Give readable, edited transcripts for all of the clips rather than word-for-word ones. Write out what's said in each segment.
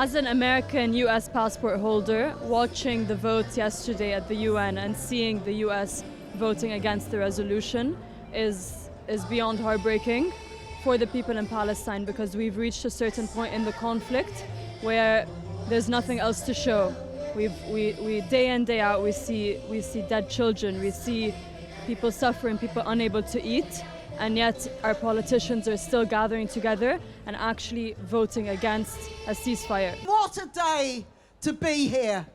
As an American US passport holder, watching the votes yesterday at the UN and seeing the US voting against the resolution is beyond heartbreaking for the people in Palestine, because we've reached a certain point in the conflict where there's nothing else to show. We day in, day out, we see dead children, we see people suffering, people unable to eat, and yet our politicians are still gathering together and actually voting against a ceasefire. What a day to be here.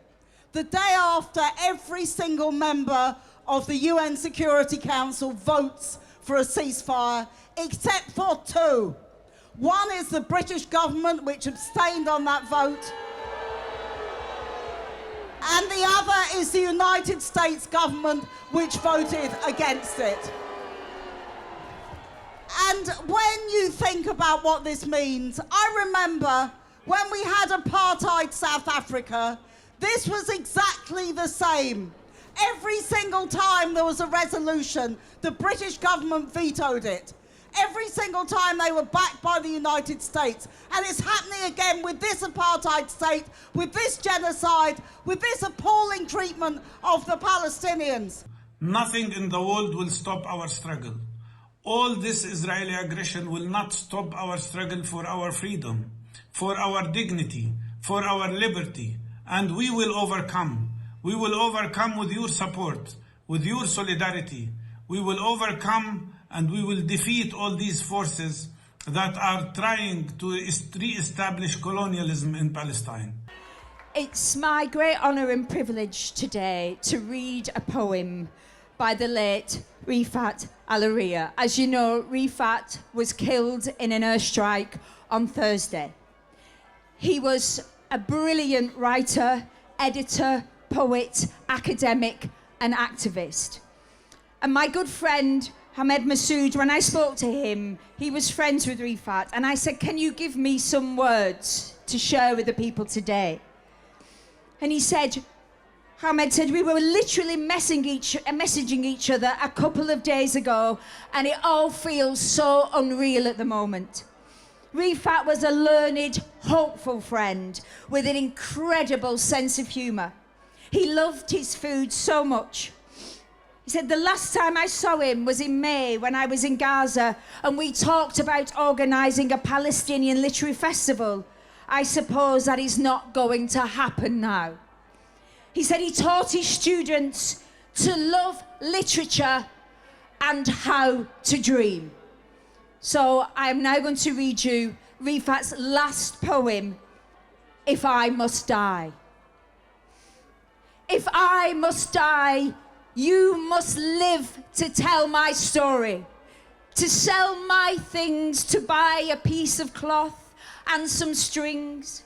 The day after every single member of the UN Security Council votes for a ceasefire, except for two. One is the British government, which abstained on that vote, and the other is the United States government, which voted against it. And when you think about what this means, I remember when we had apartheid South Africa, this was exactly the same. Every single time there was a resolution, the British government vetoed it. Every single time they were backed by the United States. And it's happening again with this apartheid state, with this genocide, with this appalling treatment of the Palestinians. Nothing in the world will stop our struggle. All this Israeli aggression will not stop our struggle for our freedom, for our dignity, for our liberty, and we will overcome. We will overcome with your support, with your solidarity. We will overcome and we will defeat all these forces that are trying to re-establish colonialism in Palestine. It's my great honour and privilege today to read a poem by the late Raed Alleria. As you know, Raed was killed in an airstrike on Thursday. He was a brilliant writer, editor, poet, academic and activist. And my good friend Ahmed Massoud, when I spoke to him, he was friends with Raed, and I said, can you give me some words to share with the people today? And he said, Ahmed said, we were literally messaging each other a couple of days ago, and it all feels so unreal at the moment. Raed was a learned, hopeful friend with an incredible sense of humour. He loved his food so much. He said, the last time I saw him was in May when I was in Gaza and we talked about organising a Palestinian literary festival. I suppose that is not going to happen now. He said he taught his students to love literature and how to dream. So I am now going to read you Raed's last poem, If I Must Die. If I must die, you must live to tell my story, to sell my things, to buy a piece of cloth and some strings,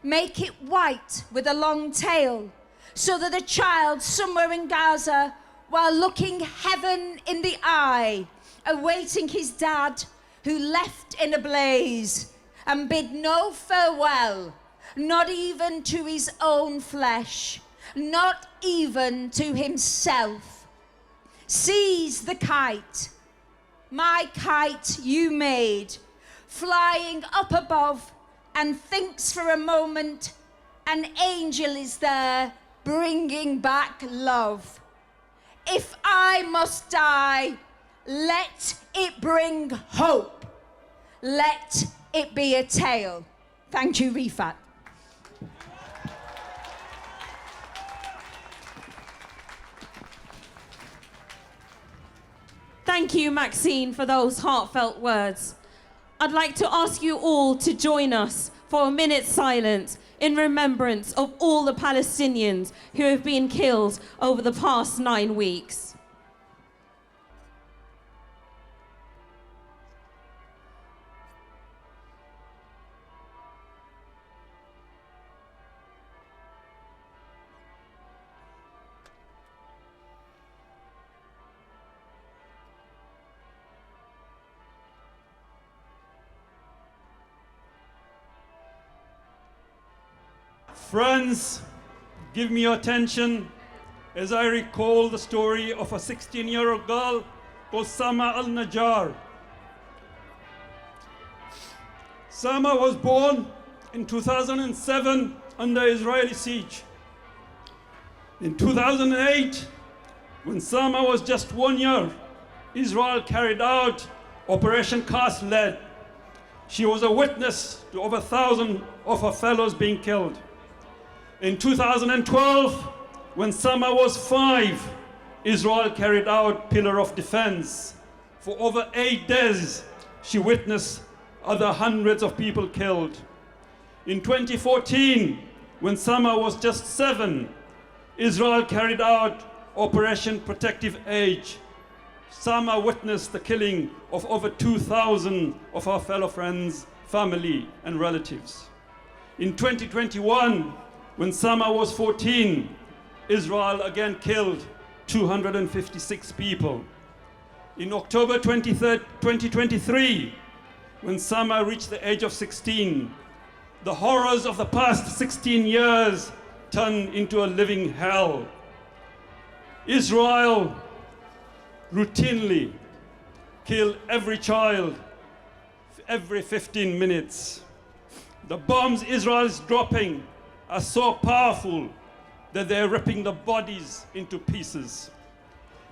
make it white with a long tail, so that a child somewhere in Gaza, while looking heaven in the eye, awaiting his dad, who left in a blaze and bid no farewell, not even to his own flesh, not even to himself, sees the kite, my kite you made, flying up above, and thinks for a moment an angel is there bringing back love. If I must die, let it bring hope. Let it be a tale. Thank you, Raed. Thank you, Maxine, for those heartfelt words. I'd like to ask you all to join us for a minute's silence in remembrance of all the Palestinians who have been killed over the past 9 weeks. Friends, give me your attention as I recall the story of a 16-year-old girl called Sama AlNaar. Sama was born in 2007 under Israeli siege. In 2008, when Sama was just 1 year, Israel carried out Operation Cast Lead. She was a witness to over 1,000 of her fellows being killed. In 2012, when Sama was 5, Israel carried out Pillar of Defense. For over 8 days, she witnessed other hundreds of people killed. In 2014, when Sama was just 7, Israel carried out Operation Protective Age. Sama witnessed the killing of over 2,000 of our fellow friends, family, and relatives. In 2021, when Sama was 14, Israel again killed 256 people. In October 2023, when Sama reached the age of 16, the horrors of the past 16 years turned into a living hell. Israel routinely kill every child every 15 minutes. The bombs Israel is dropping are so powerful that they're ripping the bodies into pieces.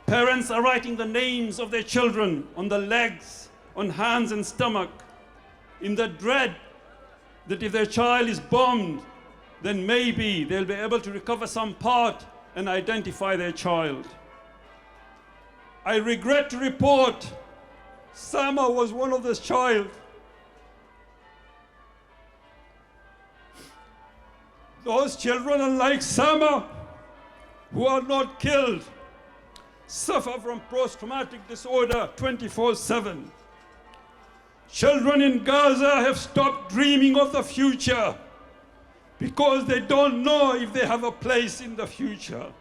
Parents are writing the names of their children on the legs, on hands and stomach, in the dread that if their child is bombed, then maybe they'll be able to recover some part and identify their child. I regret to report Sama was one of this child. Those children, unlike Sama, who are not killed, suffer from post-traumatic disorder 24/7. Children in Gaza have stopped dreaming of the future because they don't know if they have a place in the future.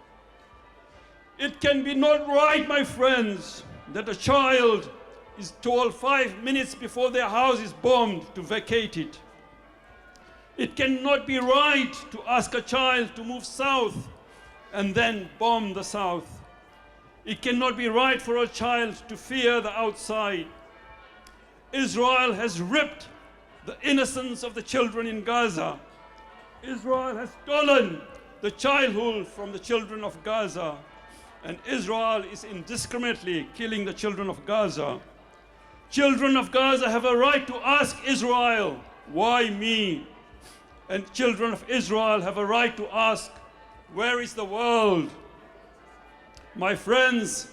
It can be not right, my friends, that a child is told 5 minutes before their house is bombed to vacate it. It cannot be right to ask a child to move south and then bomb the south. It cannot be right for a child to fear the outside. Israel has ripped the innocence of the children in Gaza. Israel has stolen the childhood from the children of Gaza. And Israel is indiscriminately killing the children of Gaza. Children of Gaza have a right to ask Israel, why me? And children of Israel have a right to ask, where is the world? My friends,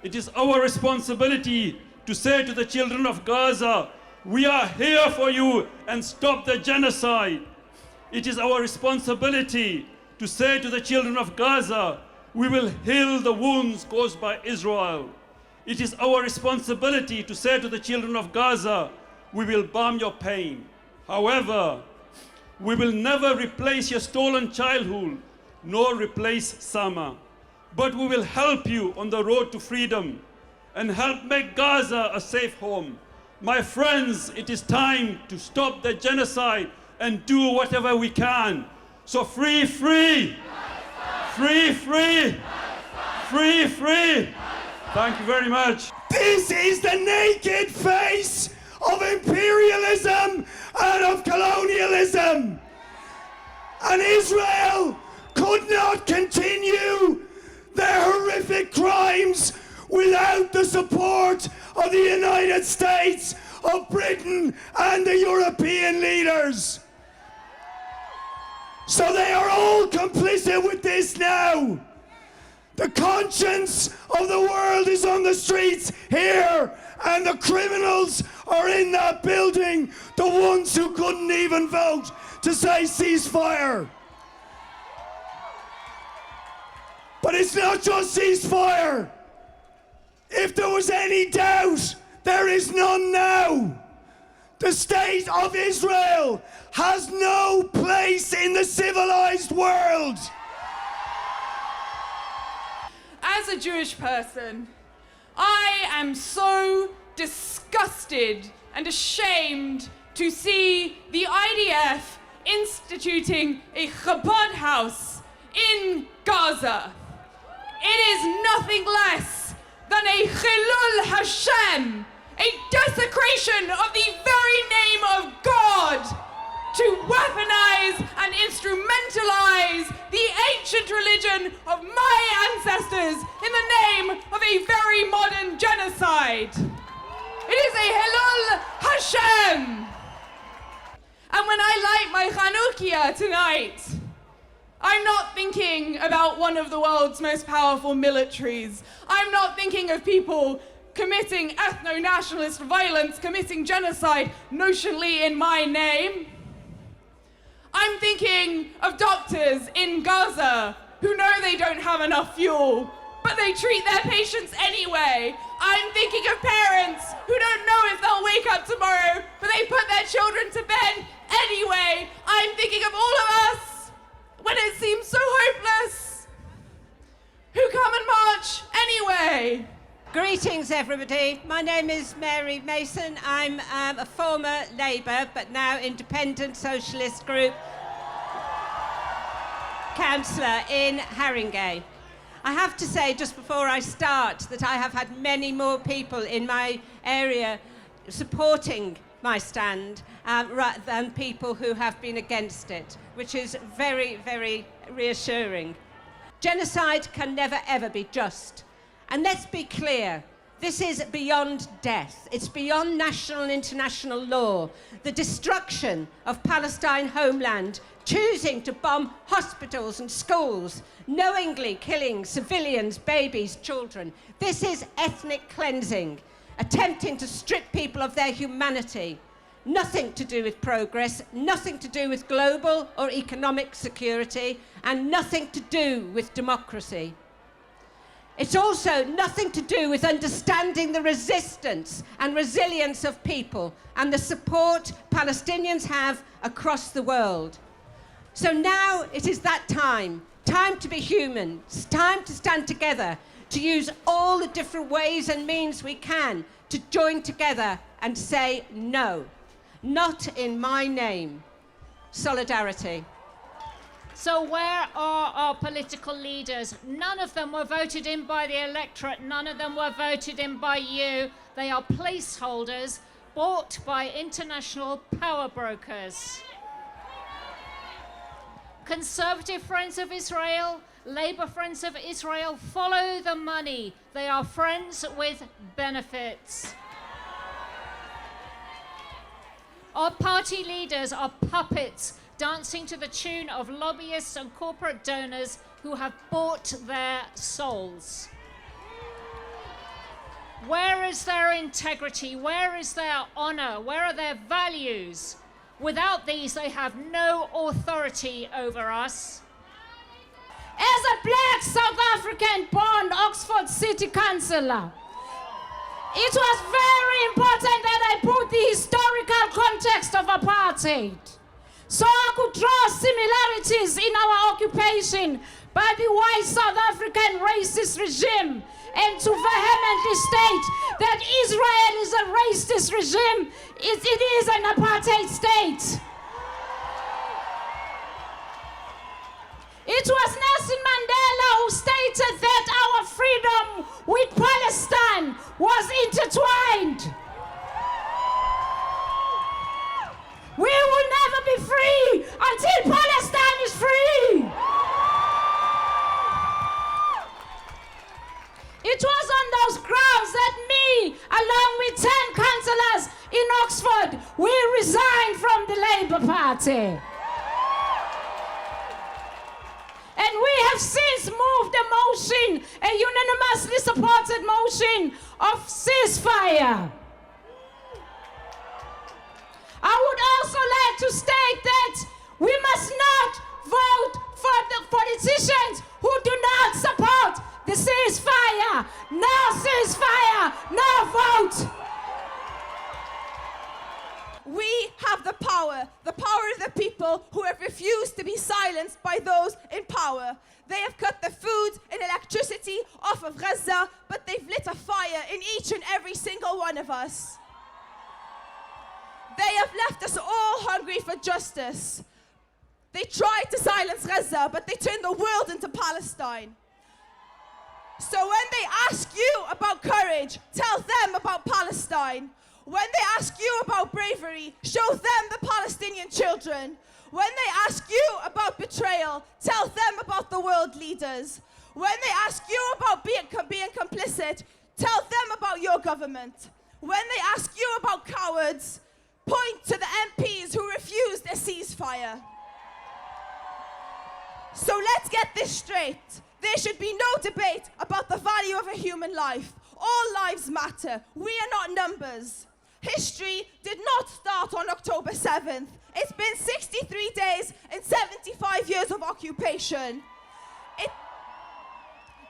it is our responsibility to say to the children of Gaza, we are here for you and stop the genocide. It is our responsibility to say to the children of Gaza, we will heal the wounds caused by Israel. It is our responsibility to say to the children of Gaza, we will balm your pain. However, we will never replace your stolen childhood, nor replace Sama. But we will help you on the road to freedom and help make Gaza a safe home. My friends, it is time to stop the genocide and do whatever we can. So free, free! Free, free! Free, free! Thank you very much. This is the naked face of imperialism and of colonialism. And Israel could not continue their horrific crimes without the support of the United States, of Britain, and the European leaders. So they are all complicit with this now. The conscience of the world is on the streets here, and the criminals are in that building, the ones who couldn't even vote to say ceasefire. But it's not just ceasefire. If there was any doubt, there is none now. The state of Israel has no place in the civilized world. As a Jewish person, I am so disgusted and ashamed to see the IDF instituting a Chabad house in Gaza. It is nothing less than a Chilul Hashem, a desecration of the very name of God. to weaponize and instrumentalize the ancient religion of my ancestors in the name of a very modern genocide. It is a Hilul Hashem. And when I light my Chanukia tonight, I'm not thinking about one of the world's most powerful militaries. I'm not thinking of people committing ethno-nationalist violence, committing genocide notionally in my name. I'm thinking of doctors in Gaza who know they don't have enough fuel, but they treat their patients anyway. I'm thinking of parents who don't know if they'll wake up tomorrow, but they put their children to bed anyway. I'm thinking of all of us when it seems so hopeless, who come and march anyway. Greetings, everybody. My name is Mary Mason. I'm a former Labour, but now independent socialist group councillor in Haringey. I have to say, just before I start, that I have had many more people in my area supporting my stand rather than people who have been against it, which is very, very reassuring. Genocide can never, ever be just. And let's be clear, this is beyond death. It's beyond national and international law. The destruction of Palestine homeland, choosing to bomb hospitals and schools, knowingly killing civilians, babies, children. This is ethnic cleansing, attempting to strip people of their humanity. Nothing to do with progress, nothing to do with global or economic security, and nothing to do with democracy. It's also nothing to do with understanding the resistance and resilience of people and the support Palestinians have across the world. So now it is that time to be human. It's time to stand together, to use all the different ways and means we can to join together and say no. Not in my name. Solidarity. So where are our political leaders? None of them were voted in by the electorate. None of them were voted in by you. They are placeholders bought by international power brokers. Conservative friends of Israel, Labour friends of Israel, follow the money. They are friends with benefits. Our party leaders are puppets dancing to the tune of lobbyists and corporate donors who have bought their souls. Where is their integrity? Where is their honour? Where are their values? Without these, they have no authority over us. As a black South African born Oxford City Councillor, it was very important that I put the historical context of apartheid, so I could draw similarities in our occupation by the white South African racist regime, and to vehemently state that Israel is a racist regime. It is an apartheid state. It was Nelson Mandela who stated that our freedom with Palestine was intertwined. We will never be free until Palestine is free. It was on those grounds that me, along with 10 councillors in Oxford, we resigned from the Labour Party. And we have since moved a motion, a unanimously supported motion of ceasefire. I would also like to state that we must not vote for the politicians who do not support the ceasefire. No ceasefire, no vote. We have the power of the people who have refused to be silenced by those in power. They have cut the food and electricity off of Gaza, but they've lit a fire in each and every single one of us. They have left us all hungry for justice. They tried to silence Gaza, but they turned the world into Palestine. So when they ask you about courage, tell them about Palestine. When they ask you about bravery, show them the Palestinian children. When they ask you about betrayal, tell them about the world leaders. When they ask you about being complicit, tell them about your government. When they ask you about cowards, point to the MPs who refused a ceasefire. So let's get this straight. There should be no debate about the value of a human life. All lives matter. We are not numbers. History did not start on October 7th. It's been 63 days and 75 years of occupation.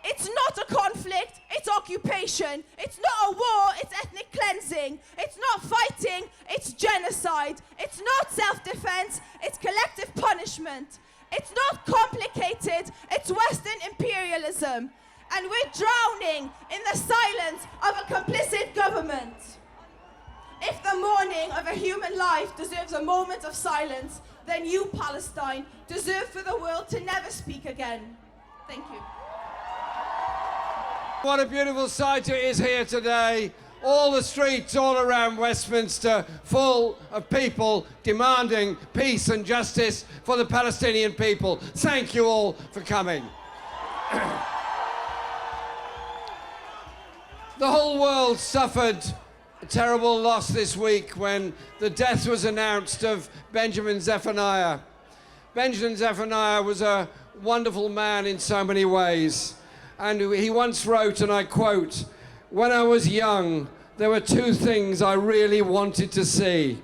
It's not a conflict, it's occupation. It's not a war, it's ethnic cleansing. It's not fighting, it's genocide. It's not self-defense, it's collective punishment. It's not complicated, it's Western imperialism. And we're drowning in the silence of a complicit government. If the mourning of a human life deserves a moment of silence, then you, Palestine, deserve for the world to never speak again. Thank you. What a beautiful sight it is here today. All the streets all around Westminster full of people demanding peace and justice for the Palestinian people. Thank you all for coming. The whole world suffered a terrible loss this week when the death was announced of Benjamin Zephaniah. Benjamin Zephaniah was a wonderful man in so many ways. And he once wrote, and I quote, "When I was young, there were two things I really wanted to see: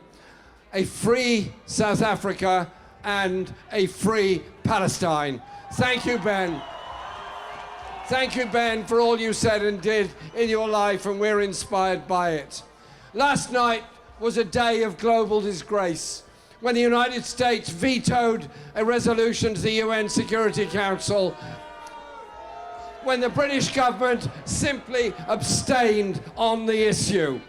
a free South Africa and a free Palestine." Thank you, Ben. Thank you, Ben, for all you said and did in your life, and we're inspired by it. Last night was a day of global disgrace when the United States vetoed a resolution to the UN Security Council, when the British government simply abstained on the issue.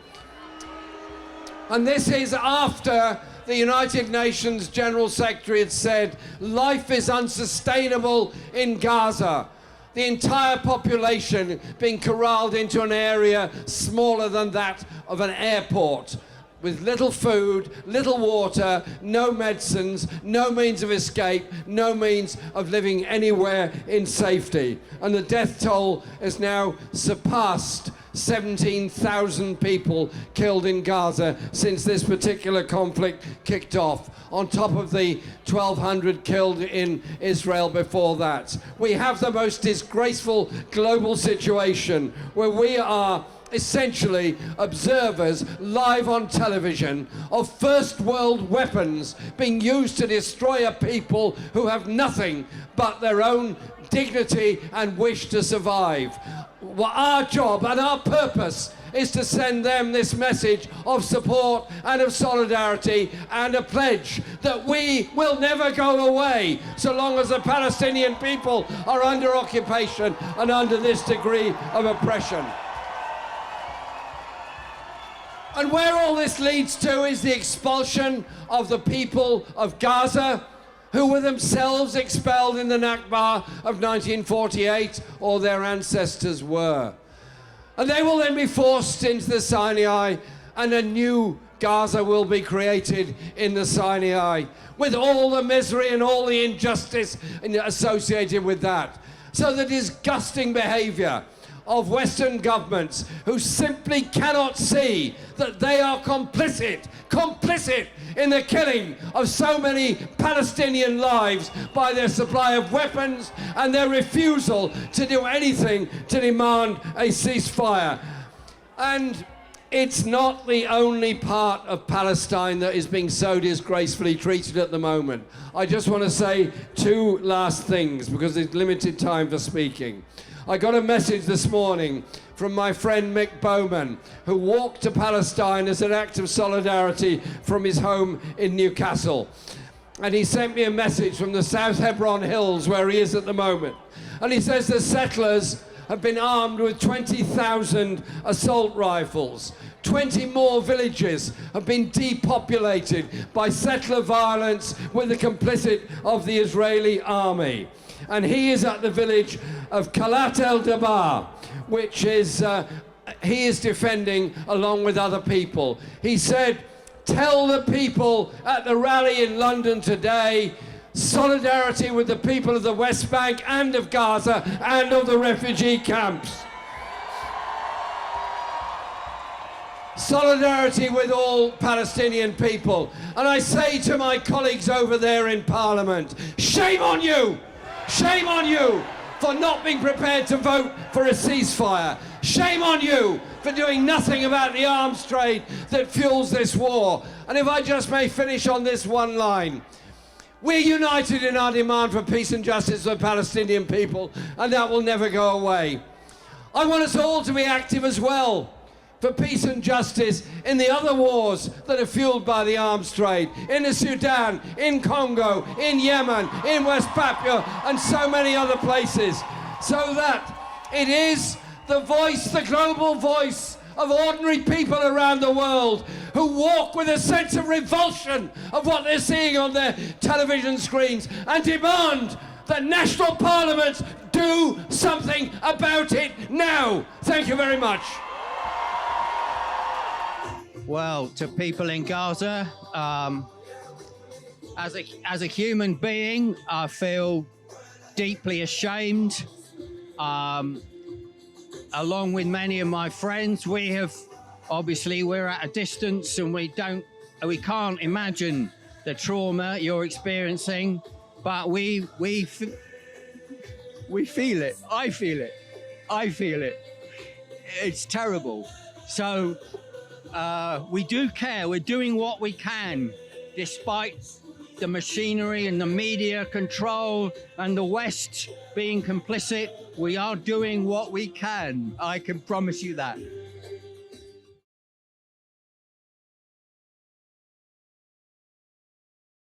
And this is after the United Nations General Secretary had said life is unsustainable in Gaza. The entire population being corralled into an area smaller than that of an airport, with little food, little water, no medicines, no means of escape, no means of living anywhere in safety. And the death toll has now surpassed 17,000 people killed in Gaza since this particular conflict kicked off, on top of the 1,200 killed in Israel before that. We have the most disgraceful global situation where we are essentially observers live on television of first world weapons being used to destroy a people who have nothing but their own dignity and wish to survive. Well, our job and our purpose is to send them this message of support and of solidarity and a pledge that we will never go away so long as the Palestinian people are under occupation and under this degree of oppression. And where all this leads to is the expulsion of the people of Gaza, who were themselves expelled in the Nakba of 1948, or their ancestors were. And they will then be forced into the Sinai, and a new Gaza will be created in the Sinai, with all the misery and all the injustice associated with that. So the disgusting behavior of Western governments who simply cannot see that they are complicit in the killing of so many Palestinian lives by their supply of weapons and their refusal to do anything to demand a ceasefire. And it's not the only part of Palestine that is being so disgracefully treated at the moment. I just want to say two last things because there's limited time for speaking. I got a message this morning from my friend Mick Bowman, who walked to Palestine as an act of solidarity from his home in Newcastle. And he sent me a message from the South Hebron Hills, where he is at the moment. And he says the settlers have been armed with 20,000 assault rifles. 20 more villages have been depopulated by settler violence with the complicit of the Israeli army. And he is at the village of Kalat el Dabar, which is he is defending along with other people. He said, tell the people at the rally in London today, solidarity with the people of the West Bank and of Gaza and of the refugee camps. Solidarity with all Palestinian people. And I say to my colleagues over there in Parliament, shame on you! Shame on you for not being prepared to vote for a ceasefire. Shame on you for doing nothing about the arms trade that fuels this war. And if I just may finish on this one line. We're united in our demand for peace and justice for the Palestinian people, and that will never go away. I want us all to be active as well for peace and justice in the other wars that are fueled by the arms trade, in the Sudan, in Congo, in Yemen, in West Papua, and so many other places, so that it is the voice, the global voice of ordinary people around the world who walk with a sense of revulsion of what they're seeing on their television screens and demand that national parliaments do something about it now. Thank you very much. Well, to people in Gaza, as a human being, I feel deeply ashamed. Along with many of my friends, we're at a distance and we can't imagine the trauma you're experiencing, but we feel it. I feel it. It's terrible. So we do care. We're doing what we can, despite the machinery and the media control and the West being complicit. We are doing what we can. I can promise you that.